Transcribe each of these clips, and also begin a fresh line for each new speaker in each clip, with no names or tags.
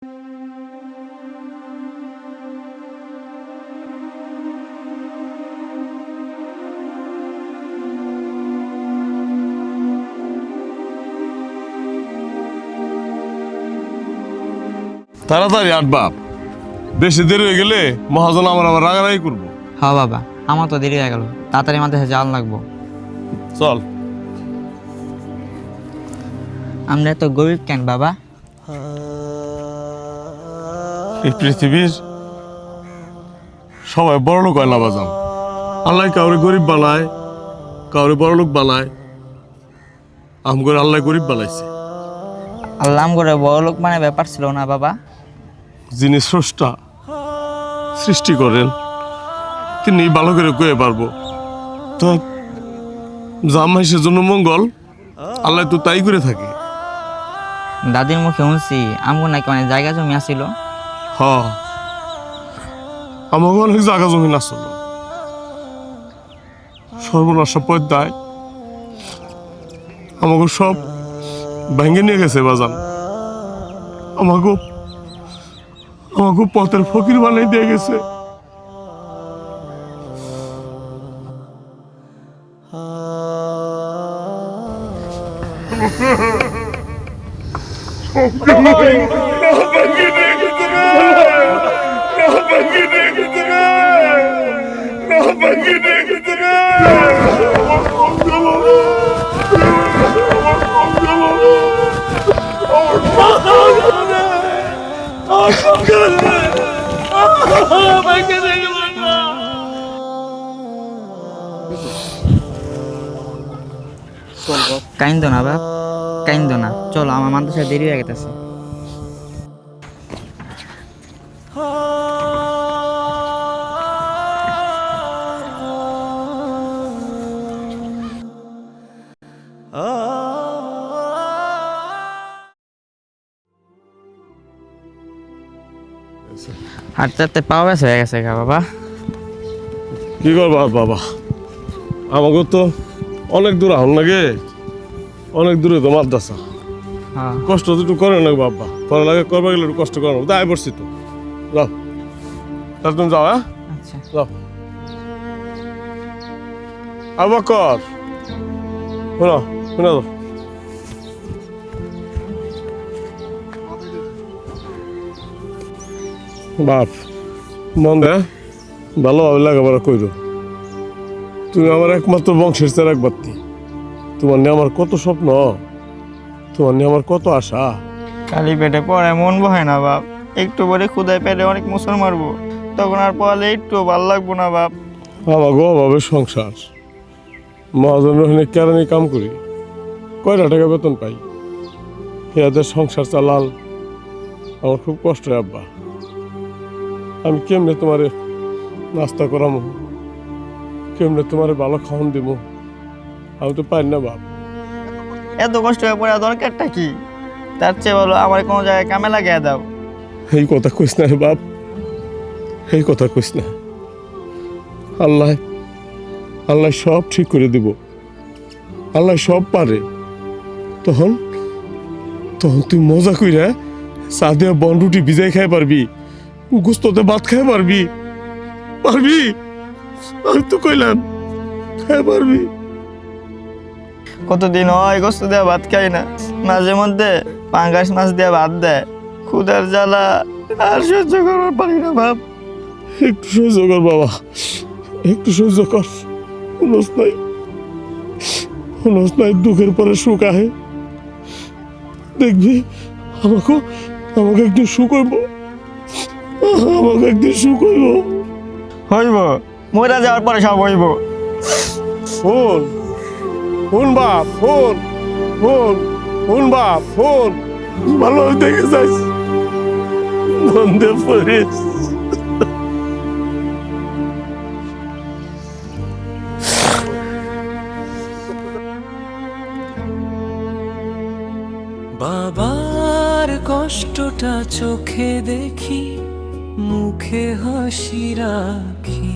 তাড়াতাড়ি আট বাপ, বেশি দেরি হয়ে গেলে মহাজন আমার আবার রাগারাগি করবো।
হ্যাঁ বাবা, আমার তো দেরি হয়ে গেল, তাড়াতাড়ি আমাদের যাওয়ার লাগবো।
চল।
আমরা এত গরিব কেন বাবা?
এই পৃথিবীর সবাই বড় লোক হয় না বাজান। আল্লাহ কাউরে গরিব বানায়, কাউরে বড় লোক বানায়। আমগরে আল্লাহ গরিব বানাইছে।
আল্লাহ করে বড় লোক মানে ব্যাপার ছিল না বাবা।
যিনি স্রষ্টা সৃষ্টি করেন তিনি ভালো করে কয়ে পারবো। তো জামাইশের জন্য মঙ্গল, আল্লাহ তো তাই করে থাকে।
দাদির মুখে শুনছি আমগো নাকি অনেক জায়গা জমি আসিল।
হ, আমাকে অনেক জায়গা জমি আসলো, সর্বনাশ পদ্মায় আমাকে সব ভেঙে নিয়ে গেছে বাজান। আমাকে পথের ফকির বানাই দিয়ে গেছে।
কাইন্দ না বাপ, কাইন্দ না, চলো আমার মাদ্রাসায় দেরি হয়ে গেছে। হাঁটতে হাঁটতে পাও ব্যাস হয়ে গেছে গা বাবা।
কি করবা বাবা, আমাকে তো অনেক দূর আহন লাগে, অনেক দূরে তো মাদ্রাসা।
হ্যাঁ
কষ্ট তো একটু করে না বাবা, পড়ালেখা করবা গেলে একটু কষ্ট করো। তাই পড়ছি তো, যাও তাহলে তুমি যাও। হ্যাঁ
আচ্ছা।
যাও। আবু বকর, শোনো শোনো যাও। বাপ মন দে, ভালোভাবে লেখাপড়া কইরো। তুমি আমার একমাত্র বংশের চেরাগ বাতি। তোমার নিয়ে আমার কত স্বপ্ন, তোমার নিয়ে আমার কত আশা।
খালি পেটে পড়ে মন বহে না বাপ, একটু পরে ক্ষুদায় পেটে অনেক মুসল মারবো, তখন আর পড়ালে একটু ভাল লাগবো না বাপ।
আমার গো অভাবের সংসার, মহাজন রহিনে কেরানি কাম করি, কয়টা টাকা বেতন পাই, এদের সংসার চালাল আমার খুব কষ্ট হয় আব্বা। আমি কেমনে তোমারে নাস্তা করামো, কেমনে তোমারে ভালো খাওয়ান দিব, আমি তো পারি না বাপ।
এত কষ্ট হয়ে পড়া দরকারটা কি? তার চেয়ে বলো আমার কোনো জায়গায় কামে লাগিয়ে দাও।
এই কথা কইস না রে বাপ, এই কথা কইস না। আল্লাহ আল্লাহ সব ঠিক করে দিব, আল্লাহ সব পারে। তখন তখন তুই মজা কইরা চা দিয়া বন রুটি ভিজাই খাই পারবি, গুস্ততে ভাত খাই পারবি, পারবি? আমি তো কইলাম খাই পারবি।
কতদিন হয় গোস্ত দেওয়া ভাত খাই না, মাঝে মধ্যে পাঙ্গাস মাছ দেওয়া ভাত দেয়, ক্ষুধার জ্বালা আর সহ্য করবার পারি না বাপ।
একটু সহ্য কর বাবা, একটু সহ্য কর। হুনস নাই, হুনস নাই, দুঃখের পরে সুখ আহে। দেখবি আমাকে আমাকে একদিন সুখ হইব, আমাকে একদিন সুখ হইব।
হইব, মরা যাওয়ার পরে সব হইব।
শোন শোন বাপ, শোন শোন শোন বাপ, শোন ভালো দেখে যাইস, নন্দে পড়িস।
বাবার কষ্টটা চোখে দেখি, মুখে হাসি রাখি,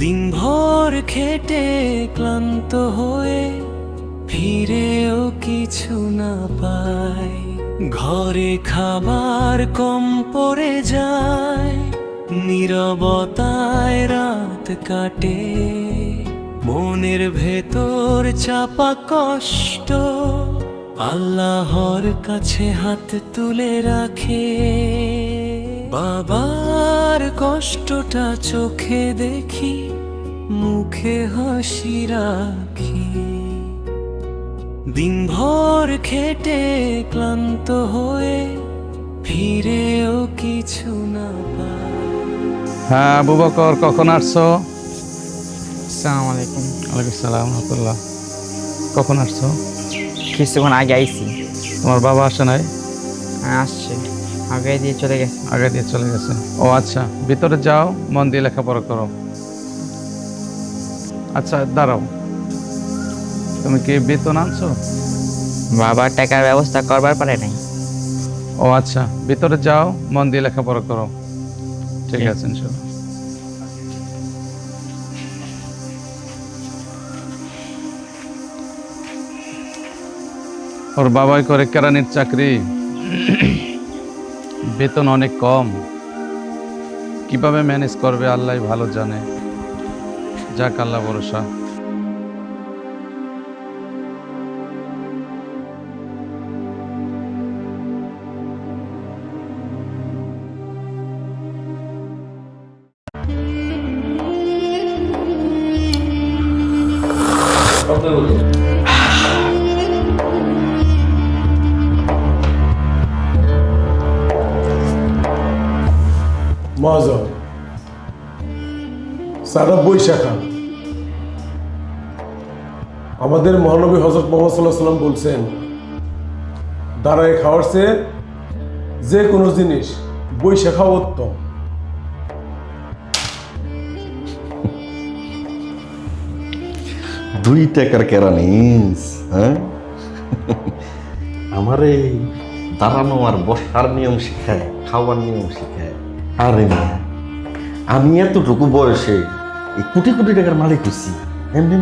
দিনভর খেটে ক্লান্ত হয়ে ফিরেও কিছু না পাই। ঘরে খাবার কম পড়ে যায়, নীরবতায় রাত কাটে, মনের ভেতর চাপা কষ্ট আল্লাহর কাছে হাত তুলে রাখে। বাবার কষ্টটা চোখে দেখি, মুখে হাসি রাখি, দিনভর খেটে ক্লান্ত হয়ে ফিরেও কিছু না পায়।
হ্যাঁ আবু বকর, কখন আসছো?
আসসালামু আলাইকুম।
ওয়ালাইকুম সালাম রহমতুল্লাহ। কখন আসছো?
কিছুক্ষণ আগে আইছি।
তোমার বাবা আসে নাই?
আসছে, আগে দিয়ে চলে গেছে।
আগে দিয়ে চলে গেছে। ও আচ্ছা, ভিতরে যাও, মন দিয়ে লেখাপড়া করো। আচ্ছা দাঁড়াও, তুমি কি বেতন আনছো?
বাবার টাকার ব্যবস্থা করবার পারে নাই।
ও আচ্ছা, ভিতরে যাও, মন দিয়ে লেখাপড়া করো। ঠিক আছে ইনশাল্লাহ। ওর বাবাই করে কেরানির চাকরি, বেতন অনেক কম, কিভাবে ম্যানেজ করবে আল্লাহ ভালো জানে। যাক, আল্লাহ ভরসা।
মহাজন সারা বৈশাখা, আমাদের মহানবী হযরত মুহাম্মদ সাল্লাল্লাহু আলাইহি ওয়াসাল্লাম বলছেন, দাঁড়ায় খাওয়ার চেয়ে যে কোনো জিনিস বৈশা খাওয়া উত্তম।
দুই টাকার কেরানিস, হ্যাঁ? আমারে দাঁড়ানো আর বসার নিয়ম শিখায়, খাওয়ার নিয়ম শিখায়। আরে মিয়া, আমি এতটুকু বয়সে এই কোটি কোটি টাকার মালিক হইছি, এমনি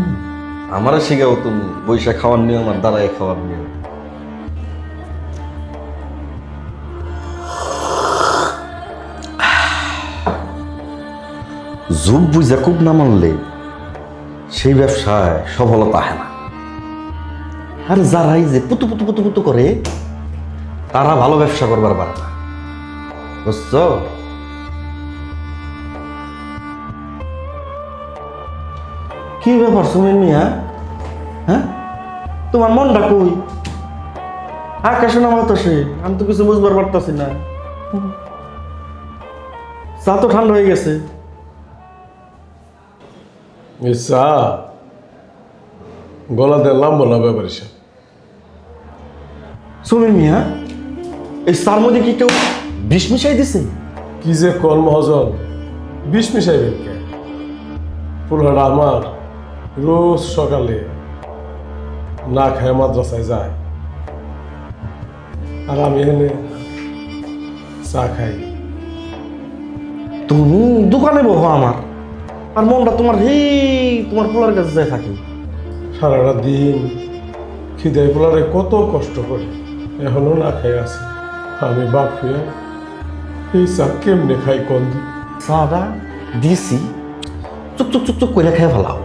আমারে শিখাও তুমি বৈশা খাওয়ার নিয়ম আর দাঁড়ায় খাওয়ার নিয়ম। যুগ বুঝা খুব না মানলে সেই ব্যবসায় সফলতা হয় না। আর যারাই যে পুতু পুতু পুতু পুতু করে তারা ভালো ব্যবসা করবার পারে না, বুঝছো? কি ব্যাপার সুমিন মিয়া, হ্যাঁ? তোমার মনটা কই? আকাশে না বাতাসে, আমি তো কিছু বুঝবার পারতাছি না। চা তো ঠান্ডা হয়ে গেছে।
চা গলা দিয়ে লাম্ব না ব্যাপার হিসাব।
সুমিন মিয়া, এই চার মধ্যে কি কেউ বিষ মিশাই দিছে?
কি যে কল মহাজন, বিষ মিশাইবেন কে? পুরোটা আমার রোজ সকালে না খায় মাদ্রাসায় যায়, আর আমি এনে চা খাই।
তুমি দোকানে বহো আমার, আর মনটা তোমার তোমার পোলার কাছে যায় থাকে।
সারাটা দিন খিদায় পোলারে কত কষ্ট করে এখনো না খাই আছে। আমি বাপ হইয়া এই চা কেমনে খাই কন্দ?
চাটা দিয়েছি, চুক চুক চুক চুক করে খেয়ে ফেলাও।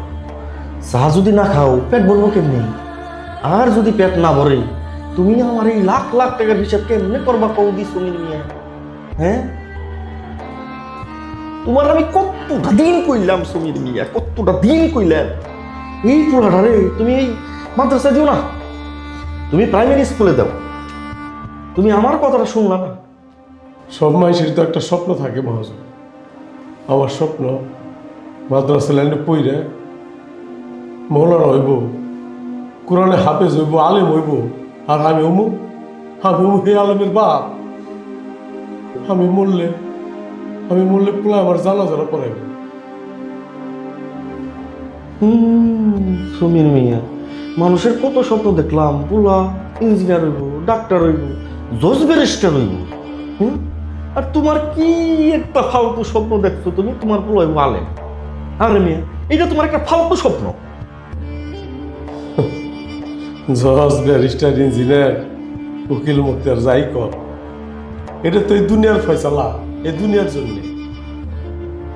চা যদি না খাও পেট ভরবো কেমনি? আর যদি পেট না ভরে তুমি আমার এই লাখ লাখ টাকার হিসাব কেমনে করবা কৌদি সুমিন মিয়া? হ্যাঁ, তোমার আমি কতটা দিন কইলাম সুমির মিয়া, কতটা দিন কইলাম এই পোলাটা রে তুমি এই মাদ্রাসা দিও না, তুমি প্রাইমারি স্কুলে দাও। তুমি আমার কথাটা শুনলা না।
সব মানুষের তো একটা স্বপ্ন থাকে মহাজন। আমার স্বপ্ন মাদ্রাসা লাইনে পইরে মৌলানা হইব, কোরআনে হাফেজ হইব, আলেম হইব, আর আমি অমুক হে আলেমের বাপ। আমি মরলে পোলা আমার জ্বালা জ্বালা পড়াইব।
সুমির মিয়া, মানুষের কত স্বপ্ন দেখলাম, পোলা ইঞ্জিনিয়ার হইব, ডাক্তার হইব, জজ ব্যারিস্টার হইব। আর তোমার কি একটা ফালতু স্বপ্ন দেখছো তুমি, তোমার পোলা হইব আলেম। আরে মিয়া, এটা তোমার একটা ফালতু স্বপ্ন।
জজ ব্যারিস্টার ইঞ্জিনিয়ার উকিল মুক্তার যাই কর, এটা তো এই দুনিয়ার ফয়সালা, এই দুনিয়ার জন্য।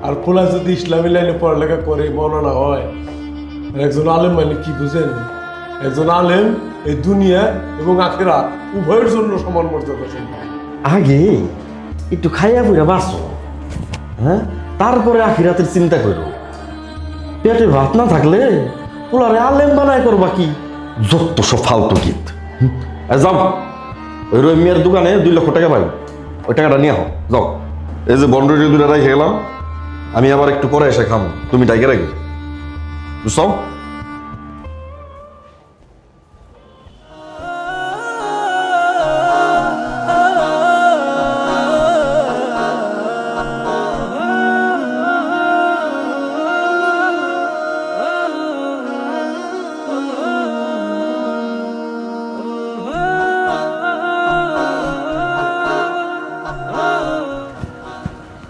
আর খোলা যদি ইসলামী লাইনে পড়ালেখা করে মৌলানা হয়, আর একজন আলেম মানে কি বুঝেন? একজন আলেম এই দুনিয়া এবং আখিরাত উভয়ের জন্য সমান মর্যাদা সম্ভব।
আগে একটু খাইয়া পুইরা বাঁচো, হ্যাঁ, তারপরে আখিরাতের চিন্তা করো। পেটে ভাত না থাকলে পোলারে আলেম বানায় করবা কি? যত সব ফালতু গীত। যাও, ওই রহিমিয়ার দোকানে 2 লক্ষ টাকা পাই, ওই টাকাটা নিয়ে আও, যাও। এই যে বন্ডটি 2টা রেখে গেলাম, আমি আবার একটু পরে এসে খাবো, তুমি ডাইকে রাখি, বুঝছো?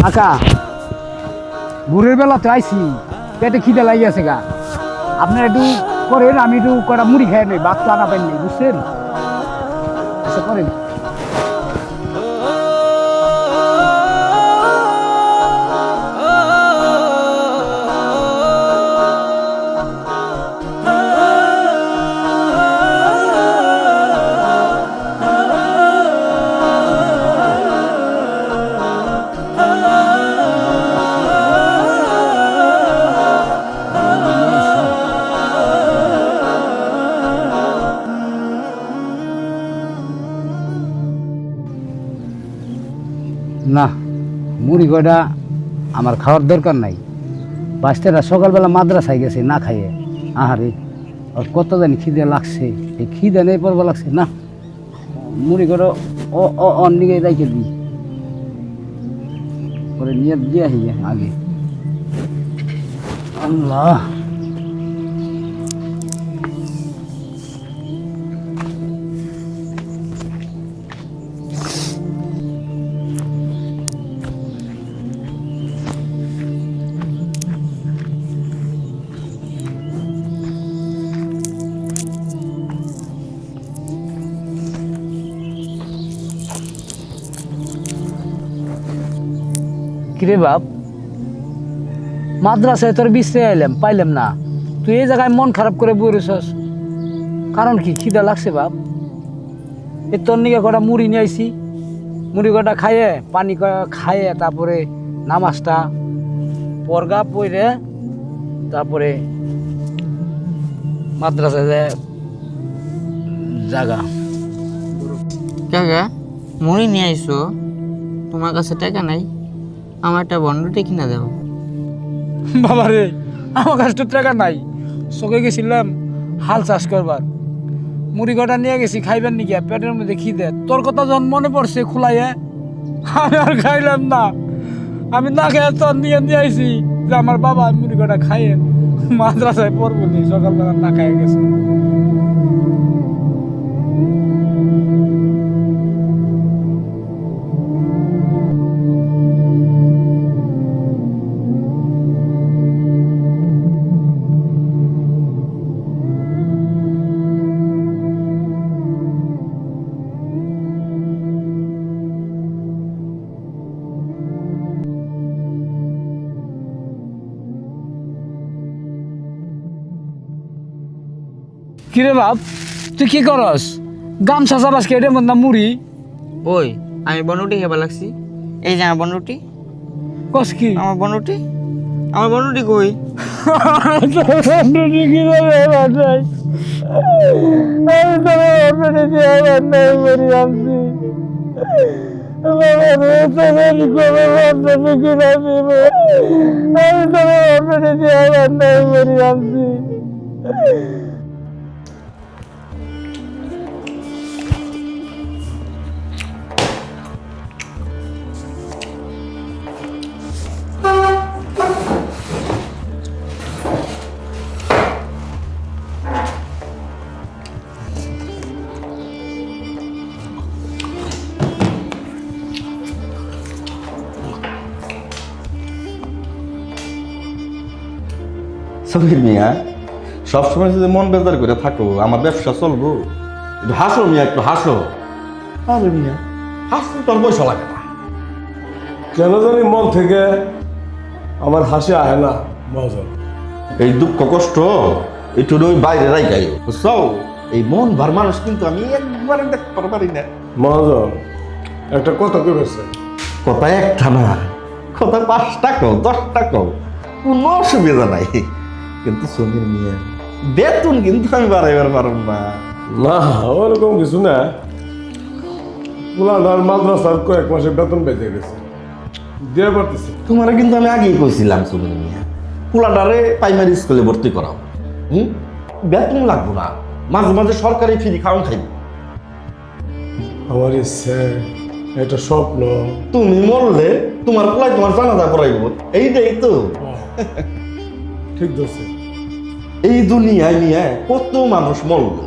আচ্ছা, ভোরের বেলা তো আইসি, পেটে খিদে লাগিয়ে আছে গা। আপনার একটু করেন, আমি একটু কটা মুড়ি খাই নেই, ভাত তো আনা পাইনি, বুঝছেন? আচ্ছা করেন। না, মুড়ি কয়টা আমার খাওয়ার দরকার নাই। বাচ্চারা সকালবেলা মাদ্রাসায় গেছে না খাইয়ে, আহারে আর কত জানি খিদে লাগছে, এই খিদে নেই পড়বা লাগছে না। মুড়ি কয়টা অন্যদিকে রেখে দিই, পরে নিয়ে দিয়ে আসি আগে। আল্লাহ, কিরে বাপ, মাদ্রাসায় তোর বিশ্রে আইলাম, পাইলাম না। তুই এই জায়গায় মন খারাপ করে বসেছস, কারণ কি? খিদা লাগছে বাপ। এই তোর নিকে কটা মুড়ি নিয়ে আইসি, মুড়ি কটা খাইয়ে পানি খাইয়ে তারপরে নামাজটা পরগা পড়ে তারপরে মাদ্রাসায় যায় জাগা।
কাকা, মুড়ি নিয়ে আইসো, তোমার কাছে টাকা নাই, আমার একটা বন্ডটি কিনা দাও।
বাবা রে, আমার কাছে তো টাকা নাই, চোখে গেছিলাম হাল চাষ করবার, মুড়ি কটা নিয়ে গেছি খাইবেন নাকি, পেটের মধ্যে খিদে। তোর কথা যখন মনে পড়ছে খুলাইয়ে, আমি আর খাইলাম না। আমি না খেয়ে তোর নিয়ে নিয়ে আইসি যে আমার বাবা মুড়ি কটা খাইয়ে মাদ্রাসায় পড়বো নি, সকালবেলা না খাইয়ে গেছে। কিরে বাপ, তুই কি করস? গামছা চাবাস কেটে মন না মুড়ি?
ওই আমি বন্ডটি খেবা লাগছি, এই যে আমার বন্ডটি।
কস কি?
আমার বন্ডটি, আমার বন্ডটি কই?
সফির মিয়া, সবসময় যদি মন বেজার করে থাকো, আমার ব্যবসা চলবো? একটু হাসো মিয়া, একটু হাসো। আরে মিয়া হাসতে তোর পয়সা লাগে না।
কেন জানি মন থেকে আমার হাসি আয় না মহাজন।
এই দুঃখ কষ্ট একটু ওই বাইরে রাইগাই বুঝছো। এই মন ভার মানুষ কিন্তু আমি একবারে দেখতে পারি না।
মহাজন একটা কথা কইবেছে,
কথা একটা না, কথা 5টা কও 10টা কও, কোনো অসুবিধা নাই। কিন্তু সমীর মিয়া বেতন কিন্তু আমি বাড়াইবার পারব না।
না ওরকম কিছু না, পুলানার মাদ্রাসার কয়েক মাসে বেতন বেঁচে গেছে, দিয়ে পারতেছে।
তোমার কিন্তু আমি আগেই কইছিলাম সমীর মিয়া, পোলাটারে প্রাইমারি স্কুলে ভর্তি করাও। বেতন লাগবো না, মাঝে মাঝে সরকারি ফ্রি খাওয়ান খাইব।
আমার ইচ্ছে, এটা স্বপ্ন।
তুমি মরলে তোমার পোলাই তোমার জানাজা করাইব, এইটাই তো।
ঠিক ধরছে।
এই দুনিয়ায় নিয়ে কত মানুষ মরল,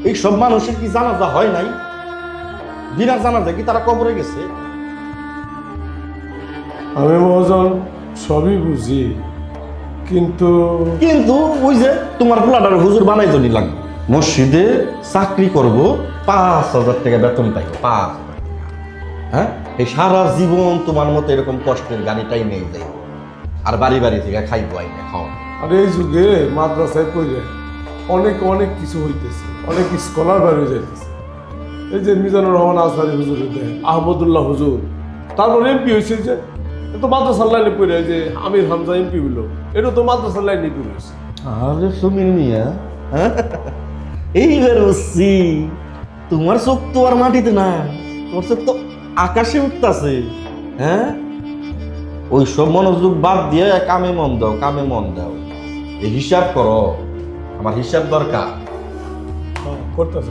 এই সব মানুষের কি জানাজা হয় নাই? বিনা জানাজা কি তারা কবরে গেছে?
আমি মহাজন সবই বুঝি, কিন্তু
কিন্তু ওই যে তোমার পোলাটার হুজুর বানাই জনি লাগবে, মসজিদে চাকরি করব, 5,000 টাকা বেতন পাইব, 5,000 টাকা। হ্যাঁ, এই সারা জীবন তোমার মতো এরকম কষ্টের গাড়িটাই নেই যাই, আর বাড়ি বাড়ি থেকে খাইবো আইনে খাওয়া।
আর এই যুগে মাদ্রাসায় পড়ে অনেক অনেক কিছু হইতেছে, অনেক স্কলার বের যাইতেছে। এই যে মিজানুর রহমান আজহারি হুজুর, আহমদুল্লাহ হুজুর, তারপর এমপি হয়েছে, যে তো মাদ্রাসার লাইনে পড়ে, যে আমির হামজা এমপি হইলো, এটা তো মাদ্রাসার লাইনে পড়ে হয়েছে।
আরে সমীর মিয়া, এইবার বুঝছি তোমার চোখ তো আর মাটিতে না, তোমার চোখ তো আকাশে উঠতেছে। হ্যাঁ, ওই সব মনোযোগ বাদ দিয়ে কামে মন দাও, কামে মন দাও। এই হিসাব করো, আমার হিসাব দরকার।
করতেছে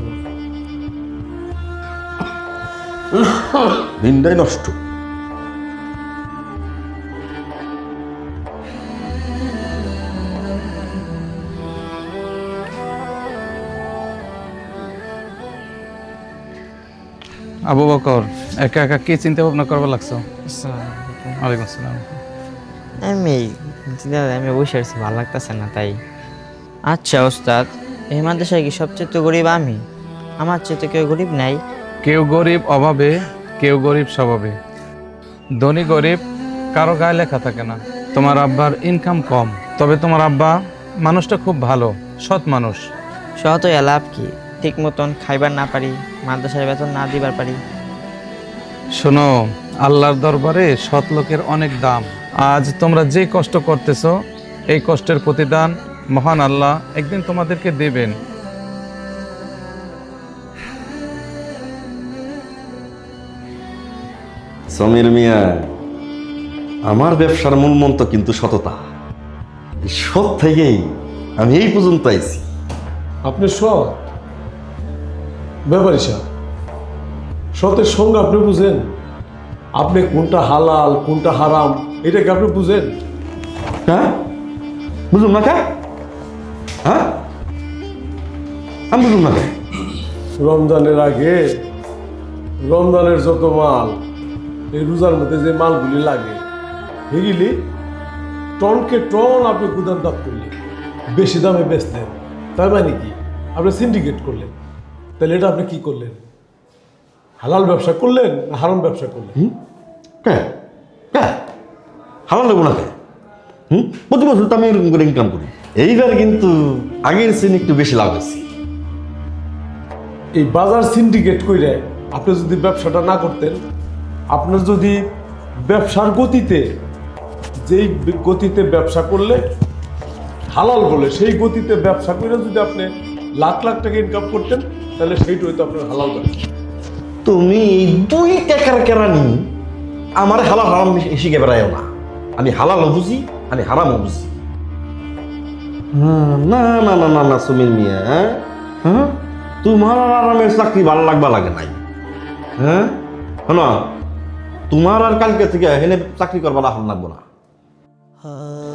ভিন্ডাই নষ্ট।
আবু বকর, একা একা কি চিন্তা ভাবনা করবার লাগছো? ওয়ালাইকুম আসসালাম।
আমি বসে আছি, ভালো লাগতেছে না তাই। আচ্ছা ওস্তাদ, এই মাদ্রাসায় কি সবচেয়ে তো গরিব আমি? আমার চেয়ে তো কেউ গরিব নাই?
কেউ গরিব অভাবে, কেউ গরিব স্বভাবে। ধনী গরিব কারো গায়ে লেখা থাকে না। তোমার আব্বার ইনকাম কম, তবে তোমার আব্বা মানুষটা খুব ভালো, সৎ মানুষ।
শত লাভ কি? ঠিক মতন খাইবার না পারি, মাদ্রাসায় বেতন না দিবার পারি।
শোনো, আল্লাহর দরবারে সৎ লোকের অনেক দাম। আজ তোমরা যে কষ্ট করতেছো, এই কষ্টের প্রতিদান মহান আল্লাহ একদিন তোমাদেরকে দেবেন।
সমীর মিয়া, আমার ব্যবসার মূল মন্ত্র কিন্তু সততা। এই সৎ থেকেই আমি এই পর্যন্ত আইছি।
আপনি সৎ ব্যাপারী সাহেব, সতের সঙ্গে আপনি বুঝেন? আপনি কোনটা হালাল কোনটা হারাম এটা কি আপনি বুঝেন?
হ্যাঁ, বুঝুন না কে? হ্যাঁ, আমি বুঝুন না কে?
রমজানের আগে রমজানের যত মাল, এই রোজার মধ্যে যে মালগুলি লাগে, এগুলি টনকে টন আপনি গুদাম দাপ করলেন, বেশি দামে বেচলেন। তার মানে কি? আপনি সিন্ডিকেট করলেন। তাহলে এটা আপনি কি করলেন? হালাল ব্যবসা করলেন না হারাম ব্যবসা করলেন?
কে কে হালাল নেবো না কে? প্রতি বছর তো আমি এরকম করে ইনকাম করি। এইবার কিন্তু আগের চেয়ে একটু বেশি লাভ হয়েছে।
এই বাজার সিন্ডিকেট করে আপনি যদি ব্যবসাটা না করতেন, আপনার যদি ব্যবসার গতিতে, যেই গতিতে ব্যবসা করলে হালাল বলে সেই গতিতে ব্যবসা করে যদি আপনি লাখ লাখ টাকা ইনকাম করতেন, তাহলে সেইটা হয়তো আপনার হালাল ব্যবসা।
তুমি এই 2 টাকার কেরানি আমার হালাল হারাম শিখে বেড়াইও না। আমি হালালও বুঝি, আমি হারামও বুঝি। না না না না না সুমির মিয়া, হ্যাঁ, তোমার আর আরামের চাকরি ভালো লাগবা লাগে নাই। হ্যাঁ, শোনো, তোমার আর কালকে থেকে এখানে চাকরি করবা না, লাগবো না।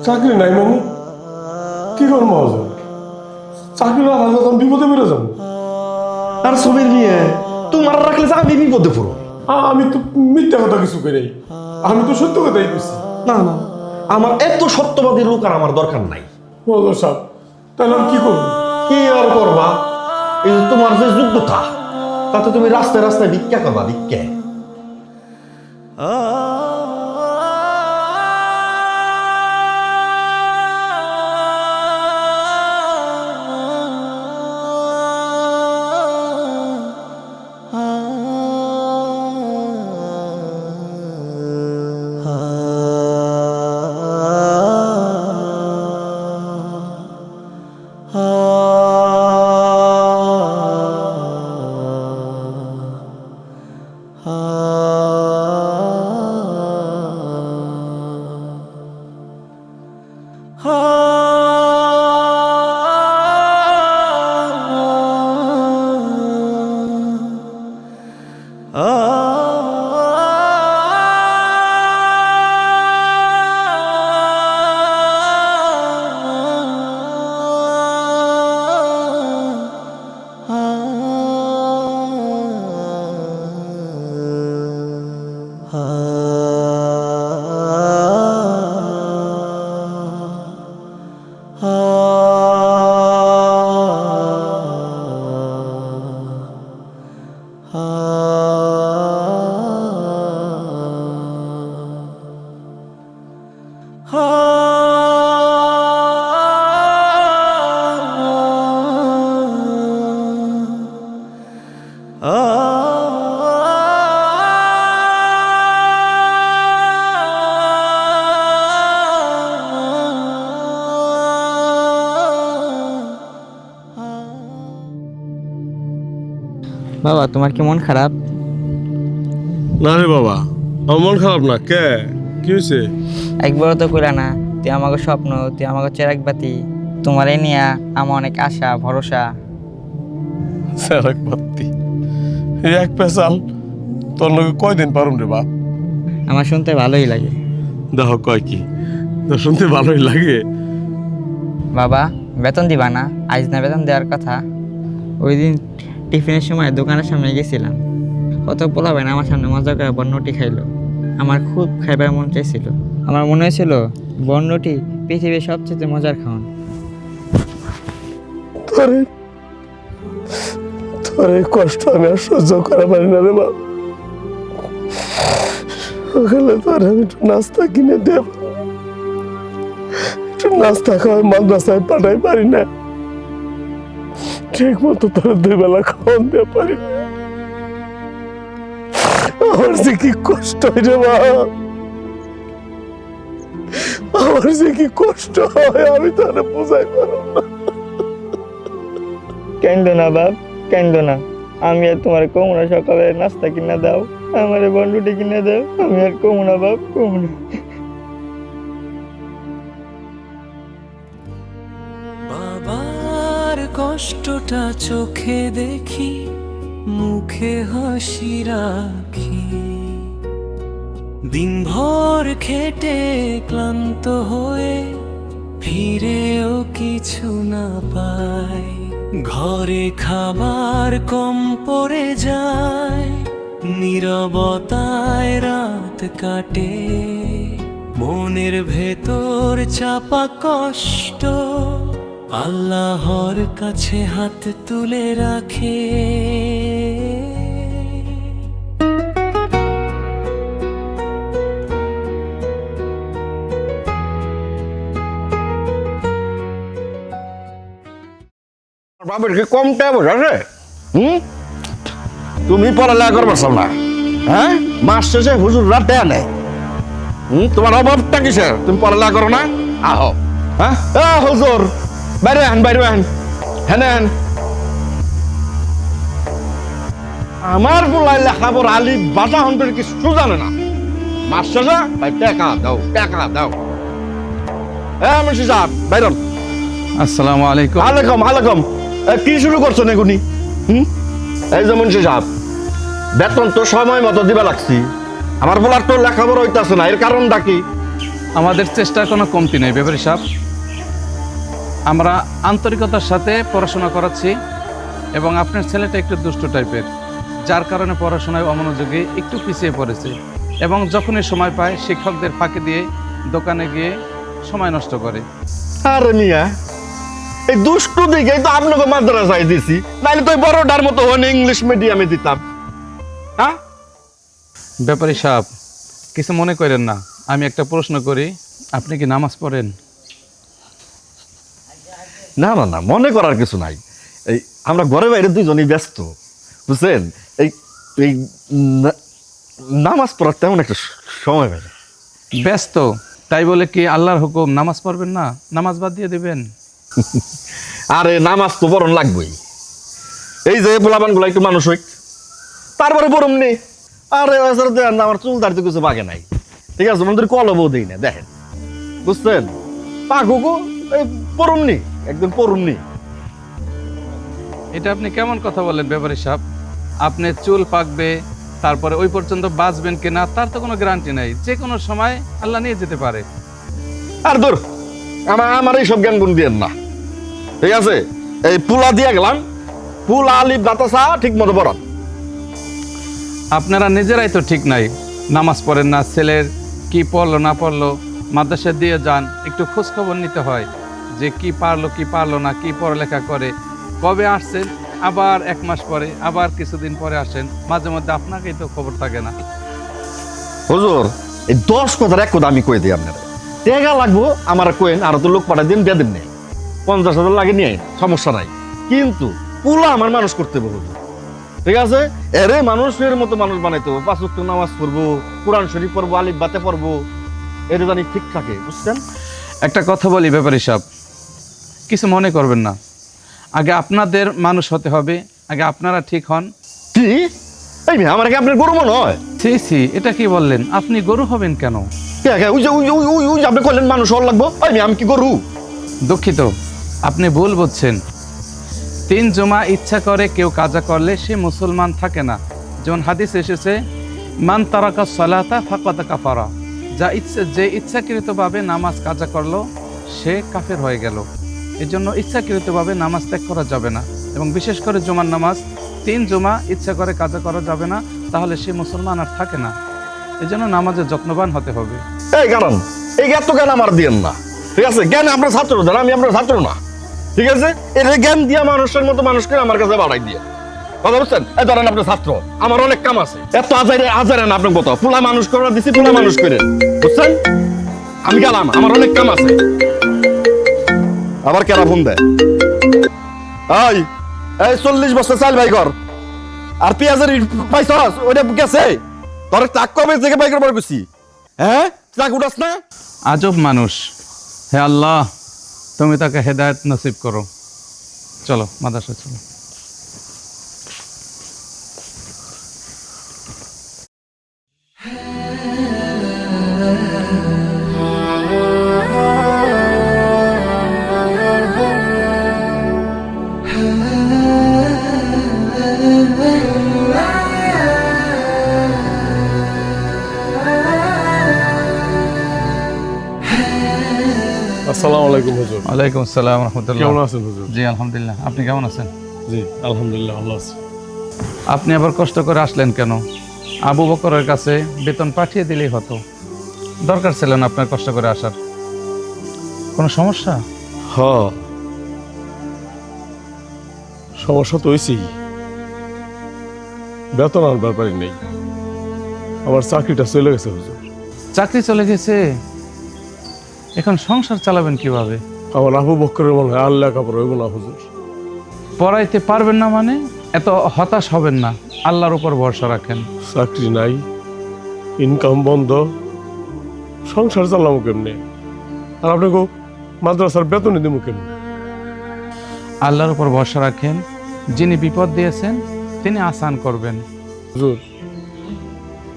চাকরি নাই মানে কি করবো মহাজন? চাকরি না থাকলে তো আমি বিপদে বেড়ে যাবো।
আর সুমির মিয়া, তোমার রাখলে যে আমি বিপদে পড়ো।
আমি তো মিথ্যা কথা কিছু করি, আমি তো সত্য কথাই বলছি।
না না, আমার এত সত্যবাদী লোক আর আমার দরকার নাই।
মহাজন সাহেব, তাহলে আমি কি করবো?
কি আর করবা? এই যে তোমার যে যোগ্যতা, তাতে তুমি রাস্তায় রাস্তায় ভিক্ষা করবা, ভিক্ষা।
বাবা, তোমার কি মন খারাপ?
না রে বাবা, আমার মন খারাপ না। কে, কি হয়েছে?
একবারও তো কইলা না তুই আমাকে স্বপ্ন, তুই আমাকে চেরাক বাতি, তোমারে নিয়া আমার অনেক আশা ভরসা।
চেরাক বাতি এই এক পেশাল তোর লগে কয়দিন পারুম রে বাপ?
আমার শুনতে ভালোই লাগে।
দেখো কয় কি, তো শুনতে ভালোই লাগে।
বাবা, বেতন দিবা না? আজ না বেতন দেওয়ার কথা। ওই দিন টিফিনের সময় দোকানের সামনে গেছিলাম, কত পোলাবেন আমার সামনে মজা করে বন্যটি খাইলো। আমার খুব খাইবার মন চাইছিল। আমার মনে হয়েছিল বন্যটি পৃথিবীর সবচেয়ে মজার খাওয়ান।
তোরে তোরে কষ্ট আমি আর সহ্য করা পারি না রে বাপ। সকালে তোর আমি একটু নাস্তা কিনে দেব, একটু নাস্তা খাওয়াই মাদ্রাসায় পাঠাই পারি না, ঠিক মতো তোর 2 বেলা খাওয়ান দিয়ে পারি না। আমার যে কি কষ্ট হয় রে বাপ, আমার যে কি কষ্ট হয় আমি তোরে বোঝাই পারব না।
কেন্দ্র না বাপ, কেন্দ্র না। আমি আর তোমার কমুনা সকালে নাস্তা কিনে দাও, আমার বন্ধুটি কিনে দাও। আমি আর কমুনা বাপ, কমুনা।
বাবার কষ্টটা চোখে দেখি, মুখে হাসি রাখি। দিনভর খেটে ক্লান্ত হয়ে ফিরেও কিছু না পাই। ঘরে খাবার কম পড়ে যায়, নীরবতায় রাত কাটে। মনের ভেতর চাপা কষ্ট আল্লাহর কাছে হাত তুলে রাখে।
বাবার কি কম টাইম আছে? তুমি পড়ালেখা করবার চাও না? হ্যাঁ, মাস শেষে হুজুর রাতে আনে। তোমার অভাবটা কিসের? তুমি পড়ালেখা করো না? আহো, হ্যাঁ হুজুর বাইরে আন, বাইরে আন, হ্যাঁ। আমার বলাই লেখাপড় আলি বাটা হন্তের কিছু জানে না। মাস শেষে ভাই টাকা দাও, টাকা দাও। হ্যাঁ মুন্সি সাহেব বাইরন।
আসসালামু আলাইকুম।
আলাইকুম আলাইকুম। কি শুরু করছো এগুনি? এই যে মুন্সি সাহেব, বেতন তো সময় মতো দিবা লাগছি, আমার বলার তো লেখাপড়া হইতাছে না, এর কারণটা কি?
আমাদের চেষ্টার কোনো কমতি নেই ব্যাপারী সাহেব। আমরা আন্তরিকতার সাথে পড়াশোনা করাচ্ছি এবং আপনার ছেলেটা একটু দুষ্ট টাইপের, যার কারণে পড়াশোনায় অমনোযোগী একটু পিছিয়ে পড়েছে এবং যখনই সময় পায় শিক্ষকদের ফাঁকি দিয়ে দোকানে গিয়ে সময় নষ্ট করে।
আরে মিয়া, এই দুষ্টু দিকেই তো আপনাকে মাদ্রাসায় দিছি, নাইলে তো ওই বড়টার মতো হন ইংলিশ মিডিয়ামে দিতাম। হ্যাঁ,
ব্যাপারী সাহেব, কিছু মনে করেন না, আমি একটা প্রশ্ন করি, আপনি কি নামাজ পড়েন?
না না না, মনে করার কিছু নাই। এই আমরা ঘরে বাইরে দুইজনই ব্যস্ত, বুঝছেন। এই এই নামাজ পড়ার তেমন একটা সময় পাই না।
ব্যস্ত তাই বলে কি আল্লাহর হুকুম নামাজ পড়বেন না, নামাজ বাদ দিয়ে দিবেন?
আরে নামাজ তো পড়ন লাগবেই। এই যে পোলাপান গুলা একটু মানুষ হই, তারপরে পড়ুম নি। আরে দেখেন আমার চুল দাঁড়িয়ে কিছু বাগে নাই, ঠিক আছে, আমাদের কলবও দিই না, দেখেন, বুঝছেন। পাকুকু এই পড়ুম নি, একদম পড়ুম নি।
এটা আপনি কেমন কথা বলেন ব্যাপারী সাহেব? আপনি চুল পাকবে, তারপরে ওই পর্যন্ত বাঁচবেন কিনা তার তো কোনো গ্যারান্টি নাই, যে কোনো সময় আল্লাহ নিয়ে যেতে পারে।
আর দূর, আমার এইসব জ্ঞান গুণ দিয়েন না, ঠিক আছে। এই পুলা দিয়ে গেলাম, পুলা আলিফ বাতাসা ঠিক মতো পড়ান।
আপনারা নিজেরাই তো ঠিক নাই, নামাজ পড়েন না, ছেলের কি পড়লো না পড়লো মাদ্রাসায় দিয়ে যান, একটু খোঁজ খবর নিতে হয় যে কি পারলো না, কি পড়ালেখা করে, কবে আসছেন, আবার 1 মাস পরে, আবার কিছুদিন পরে আসেন, মাঝে মধ্যে আপনাকেই তো খবর থাকে না।
হুজুর, এই 10 কথার এক কথা আমি কয়ে দিই আপনারা, টেকা লাগবো আমার কোয়েন, আর তো লোক পাঠাই দিন, দিয়ে দিন নেই, 50,000 লাগে নিয়ে আইন, সমস্যা নাই। কিন্তু পুলা আমার মানুষ করতে হবে হুজুর, ঠিক আছে। এরে মানুষের মতো মানুষ বানাইতে হবে, 5 ওয়াক্ত নামাজ পড়বো, কোরআন শরীফ পড়বো, আলিফ বাতে পড়বো, এর জানি ঠিক থাকে, বুঝছেন।
একটা কথা বলি ব্যাপারী সাহেব, কিছু মনে করবেন না, আগে আপনাদের মানুষ হতে হবে, আগে আপনারা ঠিক হন।
কি এই মেয়ে, আমার কি আপনার গরু মনে হয়?
সি এটা কি বললেন? আপনি গরু হবেন কেন?
ওই যে ওই যে আপনি কইলেন মানুষ হওয়ার লাগবো, ওই মেয়ে আমি কি গরু?
দুঃখিত, আপনি ভুল বুঝছেন। 3 জুমা ইচ্ছা করে কেউ কাজা করলে সে মুসলমান থাকে না, যেমন হাদিস এসেছে, মান তারাকা সালাতা ফাকাদ কাফারা, যে ইচ্ছাকৃতভাবে নামাজ কাজা করলো সে কাফের হয়ে গেল। এই জন্য ইচ্ছাকৃতভাবে নামাজ ত্যাগ করা যাবে না, এবং বিশেষ করে জুমার নামাজ 3 জুমা ইচ্ছা করে কাজা করা যাবে না, তাহলে সে মুসলমান আর থাকে না। এই জন্য নামাজের যত্নবান হতে হবে।
এই কারণ এই এত জ্ঞান আমার দিয়েন না, ঠিক আছে। জ্ঞান আপনার ছাত্র দেন, আমি আপনার ছাত্র না, ঠিক আছে। এর জ্ঞান দিয়া মানুষের মতো মানুষকে আমার কাছে বাড়াই দিয়ে কথা বুঝছেন। এই ধরেন আপনার ছাত্র, আমার অনেক কাম আছে, এত আজারে না আপনার কত পোলা মানুষ করে দিচ্ছি, পোলা মানুষ করে, বুঝছেন। আমি গেলাম, আমার অনেক কাম আছে। আবার কেনা ফোন দেয়, এই 40 বছর চাল ভাই কর, আর পেঁয়াজের পাইছস ওইটা গেছে, তোর টাক কবে থেকে বাই করবার গেছি, হ্যাঁ টাক উঠাস না।
আজব মানুষ, হে আল্লাহ তুমি তাকে হেদায়েত নসিব করো। চলো মাদ্রাসা চলো।
আসসালামু আলাইকুম হুজুর।
ওয়ালাইকুম আসসালাম রহমতুল্লাহ।
কেমন আছেন হুজুর?
জি আলহামদুলিল্লাহ, আপনি কেমন আছেন?
জি আলহামদুলিল্লাহ ভালো আছি।
আপনি আবার কষ্ট করে আসলেন কেন? আবু বকরের কাছে বেতন পাঠিয়ে দিলেই হতো, দরকার ছিল না আপনার কষ্ট করে আসার। কোনো সমস্যা?
হ, সমস্যা তো হয়েছেই, বেতন আর ব্যাপারই নেই, আমার চাকরিটা চলে গেছে হুজুর।
চাকরি চলে গেছে, এখন সংসার চালাবেন কিভাবে?
আমার আবু বকরের মনে হয় আল্লাহ কাপড় হইব না হুজুর।
পড়াইতে পারবেন না মানে? এত হতাশ হবেন না, আল্লাহর উপর ভরসা রাখেন।
চাকরি নাই, ইনকাম বন্ধ, সংসার চালামো কেমনে? আর আপনাকে মাদ্রাসার বেতনই দেবো কেমনে?
আল্লাহর উপর ভরসা রাখেন, যিনি বিপদ দিয়েছেন তিনি আসান করবেন।
হুজুর,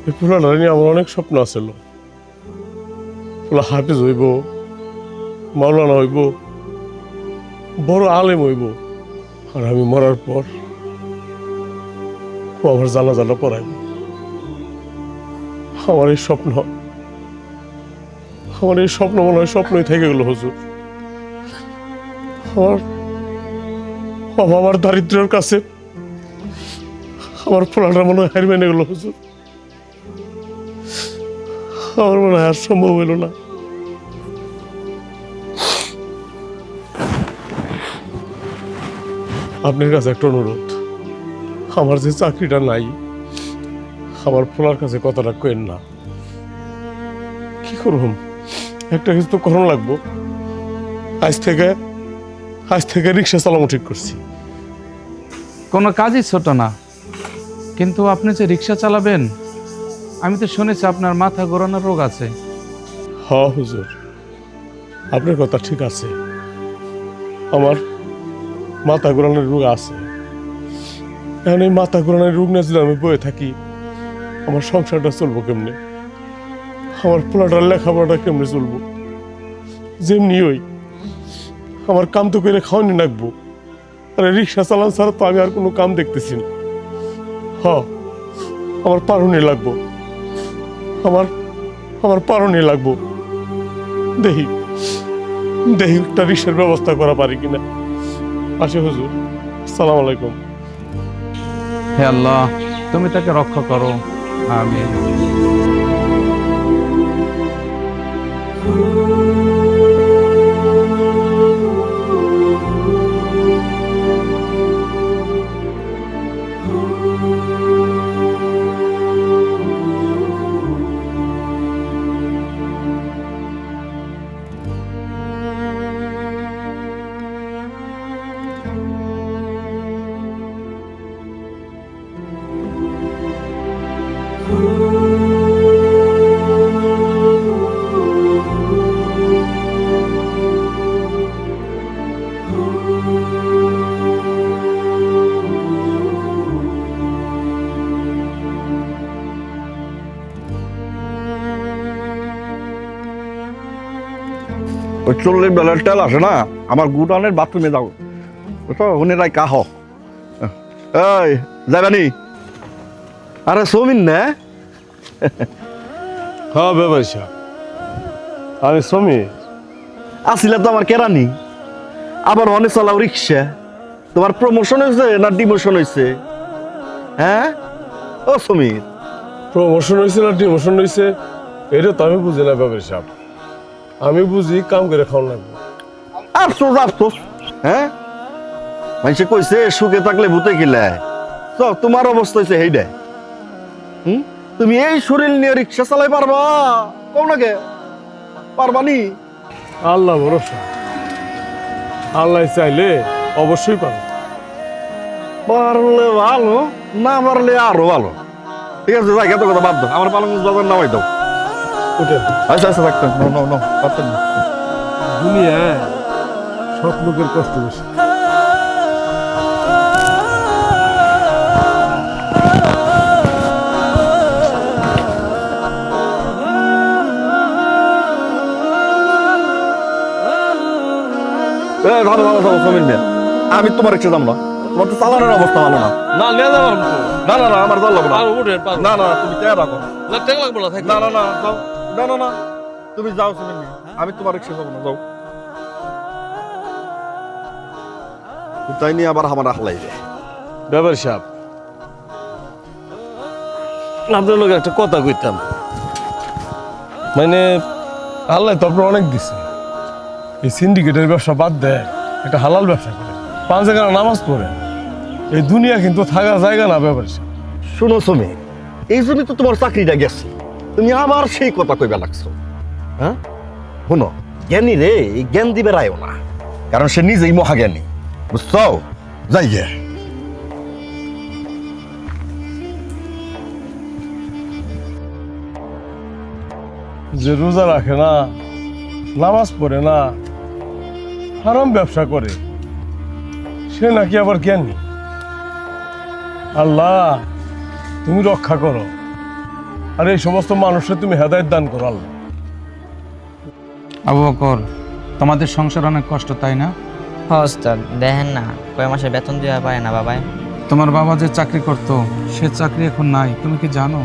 এই পুরানো নিয়ে আমার অনেক স্বপ্ন আছিল, পুরা হাফিজ হইব, মাওলানা হইব, বড় আলেম হইব, আর আমি মরার পর ও আমার জানাজানা পড়াইব। আমার এই স্বপ্ন মনে হয় স্বপ্নই থেকে গেল হুজুর। আমার দারিদ্রের কাছে আমার পোলাটা মনে হয় হার মেনে গেল হুজুর। আমার মনে হয় আর সম্ভব হইল না। আপনার কাছে একটা অনুরোধ, আমার যে চাকরিটা নাই, আমার পোলার কাছে কথাটা কেন না। কি করুম, একটা কিছু তো করণ লাগবো। আজ থেকে রিক্সা চালানো ঠিক করছি।
কোনো কাজই ছোট না, কিন্তু আপনি যে রিক্সা চালাবেন, আমি তো শুনেছি আপনার মাথা ঘোরানোর রোগ আছে।
হ হুজুর, আপনার কথা ঠিক আছে, আমার মাথা ঘোরানোর রোগ আছে। এখন এই মাথা ঘোরানোর রোগ নিয়ে যদি আমি বয়ে থাকি, আমার সংসারটা চলবো কেমনে? আমার পোলাটার লেখাপড়াটা কেমনে চলবো? যেমনি ওই আমার কাম তো করে খাওয়ানি লাগবো, আর রিক্সা চালান ছাড়া তো আমি আর কোনো কাম দেখতেছি না। আমার পারুনি লাগবো, আমার পারুনি লাগবো। দেখি একটা রিক্সার ব্যবস্থা করা পারি কিনা। আসে হুজুর, আসসালামু আলাইকুম।
হে আল্লাহ, তুমি তাকে রক্ষা করো, আমিন।
ওই 40 বেলার তেল আসে না, আমার গুডাউনের বাথরুমে যাও, বুঝছো? ওনেরাই কাহ এই যাবানি। আরে সৌমিন না?
হ্যাঁ ব্যাপারী সাহেব, আমি শ্রমিক।
আসিলা তো আমার কেরানি, আবার অনেক চালাও রিক্সা। তোমার প্রমোশন হয়েছে না ডিমোশন হয়েছে? হ্যাঁ ও সমীর,
প্রমোশন হয়েছে না ডিমোশন হয়েছে এটা তো আমি বুঝি না ব্যাপারী সাহেব। আমি বুঝি কাম করে খাওয়ান লাগবে।
আফসোস আফসোস। হ্যাঁ মানুষে কইছে সুখে থাকলে ভূতে কিলায়, তো তোমার অবস্থা হয়েছে হেইডে। তুমি এই শরীর নিয়ে রিক্সা চালাই পারবা? কও না কে পারবানি?
আল্লাহ ভরসা, আল্লাহ চাইলে অবশ্যই পারো।
পারলে ভালো, না পারলে আরো ভালো। ঠিক আছে, যাই এত কথা বাদ দাও, আমার পালং বাজার নামাই দাও।
উঠে
আচ্ছা আচ্ছা রাখতেন, নো পারতেন না।
দুনিয়ায় সব লোকের কষ্ট বেশি।
আমি তোমার রিক্সা যাবো না, তোমার তো চালানোর অবস্থা ভালো না।
না নিয়ে যাবার মতো
না না না আমার যাবো না।
উঠে
না না তুমি কে রাখো
না টেক লাগবো না
না না না যাও, না না না তুমি যাও সুমিন, আমি তোমার রিক্সা যাবো না, যাও। তাই নিয়ে আবার আমার আহলাই যায়।
ব্যাপারী সাহেব, আপনার লোক একটা কথা কইতাম, মানে আল্লাহ তো আপনার অনেক দিছে, এই সিন্ডিকেটের ব্যবসা বাদ দেয়, একটা হালাল ব্যবসা করে 5 জায়গা নামাজ পড়ে। এই দুনিয়া কিন্তু থাকার জায়গা না ব্যাপারী সাহেব।
শোনো সুমিন, এই জন্য তো তোমার চাকরিটা গেছে, তুমি আবার সেই কথা কইবা লাগছো। হ্যাঁ শোনো, জ্ঞানী রে এই জ্ঞান দিবে রায়ও না, কারণ সে নিজেই মহাজ্ঞানী, বুঝছো? যাই গে।
যে রোজা রাখে না, নামাজ পড়ে না, হারাম ব্যবসা করে, সে নাকি আবার জ্ঞানী। আল্লাহ তুমি রক্ষা করো, আর এই সমস্ত মানুষের তুমি হেদায়েত দান করো আল্লাহ।
আবু বকর, তোমাদের সংসার অনেক কষ্ট, তাই না?
ওস্তাদ দেখেন না, কয় মাসে বেতন দেওয়া পারে না বাবাই।
তোমার বাবা যে চাকরি করতো, সে চাকরি এখন নাই, তুমি কি জানো?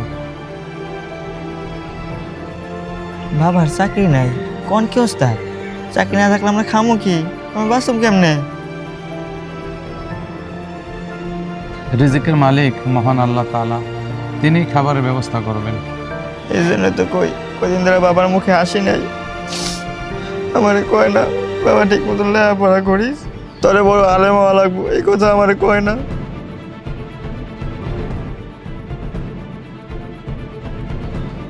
বাবার চাকরি নাই? কোন কি ওস্তাদ? চাকরি না থাকলে আমরা খামো কি? আমি বাঁচব কেমনে?
রিজিকের মালিক মহান আল্লাহ তাআলা, তিনি খাবারের ব্যবস্থা করবেন।
এই জন্য তো কদিন ধরে বাবার মুখে হাসি নাই। আমার কয় না বাবা ঠিক মতন লেখাপড়া করিস, তোরে বড় আলেম হওয়া লাগবো এই কথা আমারে কয় না।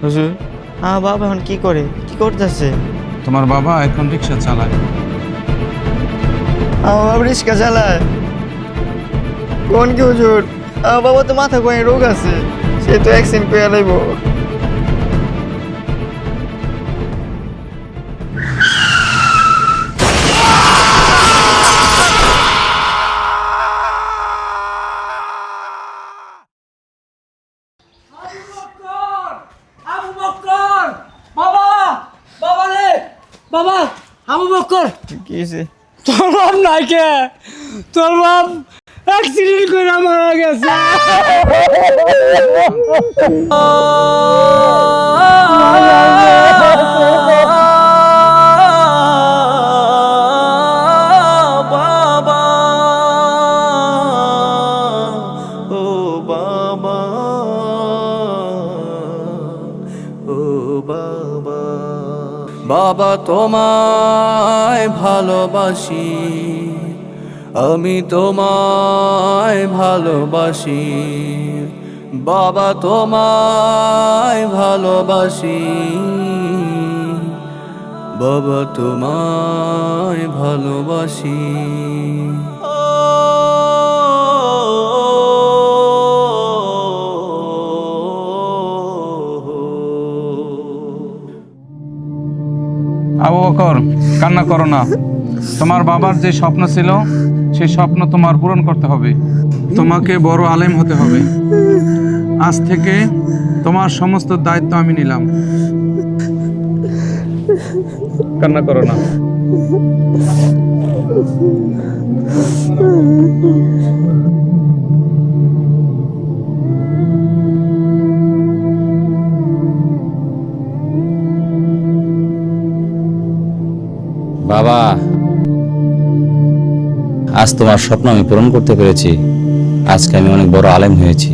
হুজুর আমার বাবা এখন কি করে, কি করতেছে?
তোমার বাবা এখন রিক্সা চালায়।
আমার বাবা রিক্সা চালায়? কোন কি হুজুর? আমার বাবা তো মাথা কয়ে রোগ আছে, সে তো অ্যাক্সিডেন্ট করে লাইব।
আবু বক্কর, বাবা, বাবা রে, বাবা, আবু বক্কর,
কি হয়েছে?
তোর বাপ নাই কে? তোর বাপ অ্যাক্সিডেন্ট করে মারা গেছে।
বাবা ও বাবা ও বাবা বাবা তোমায় ভালোবাসি আমি তোমায় ভালোবাসি বাবা তোমায় ভালোবাসি বাবা তোমায় ভালোবাসি
আবু বকর, কান্না করো না। তোমার বাবার যে স্বপ্ন ছিল সেই স্বপ্ন তোমার পূরণ করতে হবে। তোমাকে বড় আলেম হতে হবে। আজ থেকে তোমার সমস্ত দায়িত্ব আমি নিলাম। কান্না করো না।
বাবা, আজ তোমার স্বপ্ন আমি পূরণ করতে পেরেছি। আজকে আমি অনেক বড় আলেম হয়েছি।